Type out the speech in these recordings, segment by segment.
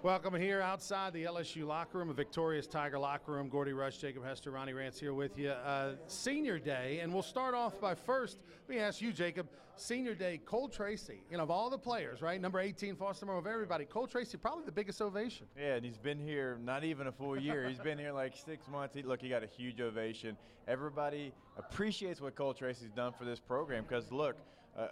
Welcome here outside the LSU locker room, a victorious Tiger locker room. Gordy, Jacob, Hester, Ronnie, Rantz here with you. Senior Day, and we'll start off by first, let me ask you, Jacob, Senior Day, Cole Tracy, of all the players, right, number 18, Foster Moore, of everybody, Cole Tracy, probably the biggest ovation. Yeah, and he's been here not even a full year. He's been here like 6 months. He got a huge ovation. Everybody appreciates what Cole Tracy's done for this program because, look,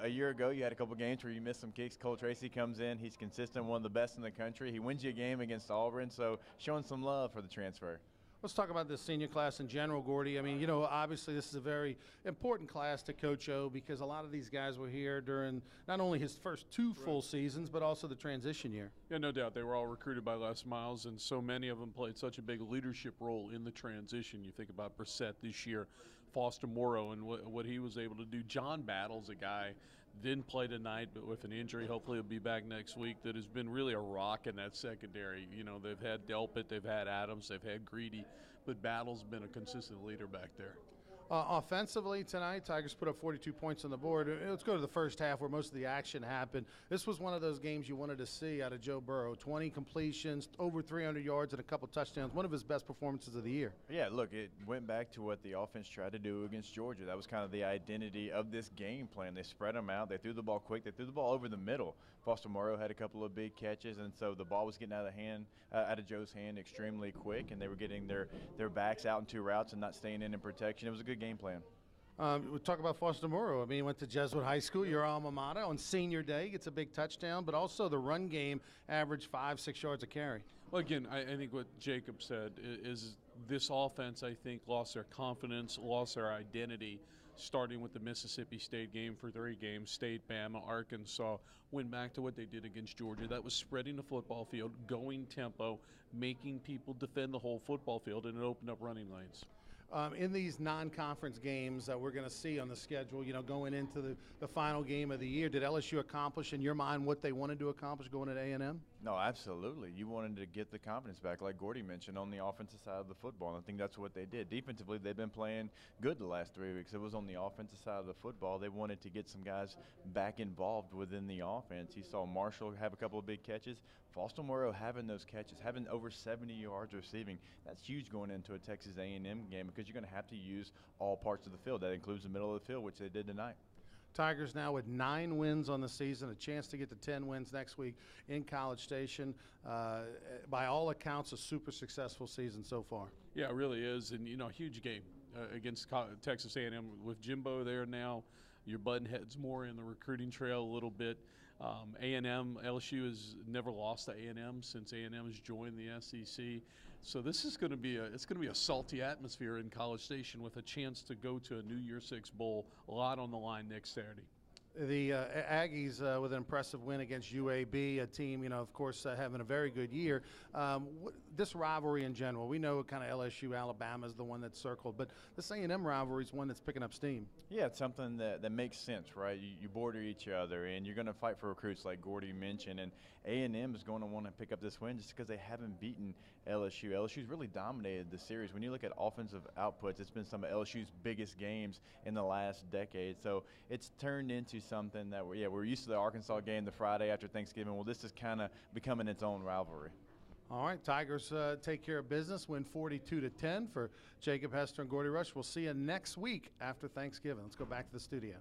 a year ago you had a couple games where you missed some kicks. Cole Tracy comes in. He's consistent, one of the best in the country. He wins you a game against Auburn, so showing some love for the transfer. Let's talk about this senior class in general, Gordy. I mean, obviously this is a very important class to Coach O because a lot of these guys were here during not only his first two full seasons, but also the transition year. Yeah, no doubt. They were all recruited by Les Miles, and so many of them played such a big leadership role in the transition. You think about Brissett this year, Foster Morrow, and what he was able to do. John Battle's a guy, didn't play tonight, but with an injury, hopefully he'll be back next week, that has been really a rock in that secondary. They've had Delpit, they've had Adams, they've had Greedy, but Battle's been a consistent leader back there. Offensively tonight, Tigers put up 42 points on the board. Let's go to the first half where most of the action happened. This was one of those games you wanted to see out of Joe Burrow. 20 completions, over 300 yards, and a couple touchdowns. One of his best performances of the year. Yeah, look, it went back to what the offense tried to do against Georgia. That was kind of the identity of this game plan. They spread them out. They threw the ball quick. They threw the ball over the middle. Foster Morrow had a couple of big catches, and so the ball was getting out of Joe's hand extremely quick, and they were getting their backs out in two routes and not staying in protection. It was a good game plan. We talk about Foster Morrow. I mean, he went to Jesuit High School, your alma mater. On Senior Day, gets a big touchdown, but also the run game averaged 5-6 yards a carry. Well, again, I think what Jacob said is this offense, I think, lost their confidence, lost their identity, starting with the Mississippi State game for 3 games. State, Bama, Arkansas, went back to what they did against Georgia. That was spreading the football field, going tempo, making people defend the whole football field, and it opened up running lanes. In these non-conference games that we're going to see on the schedule, going into the final game of the year, did LSU accomplish, in your mind, what they wanted to accomplish going at A&M? No, absolutely. You wanted to get the confidence back, like Gordy mentioned, on the offensive side of the football, and I think that's what they did. Defensively, they've been playing good the last 3 weeks. It was on the offensive side of the football. They wanted to get some guys back involved within the offense. You saw Marshall have a couple of big catches. Foster Morrow having those catches, having over 70 yards receiving. That's huge going into a Texas A&M game because you're going to have to use all parts of the field. That includes the middle of the field, which they did tonight. Tigers now with 9 wins on the season, a chance to get to 10 wins next week in College Station. By all accounts, a super successful season so far. Yeah, it really is, and a huge game against Texas A&M with Jimbo there now. You're butting heads more in the recruiting trail a little bit. A&M, LSU has never lost to A&M since A&M has joined the SEC. So this is going to be a salty atmosphere in College Station with a chance to go to a New Year's Six bowl. A lot on the line next Saturday. The Aggies with an impressive win against UAB, a team, of course, having a very good year. This rivalry in general, we know kind of LSU, Alabama is the one that's circled, but this A&M rivalry is one that's picking up steam. Yeah, it's something that makes sense, right? You border each other, and you're going to fight for recruits like Gordy mentioned, and A&M is going to want to pick up this win just because they haven't beaten LSU. LSU's really dominated the series. When you look at offensive outputs, it's been some of LSU's biggest games in the last decade, so it's turned into something that we're used to the Arkansas game the Friday after Thanksgiving. Well, this is kind of becoming its own rivalry. All right, Tigers take care of business, win 42-10 for Jacob, Hester, and Gordy Rush. We'll see you next week after Thanksgiving. Let's go back to the studio.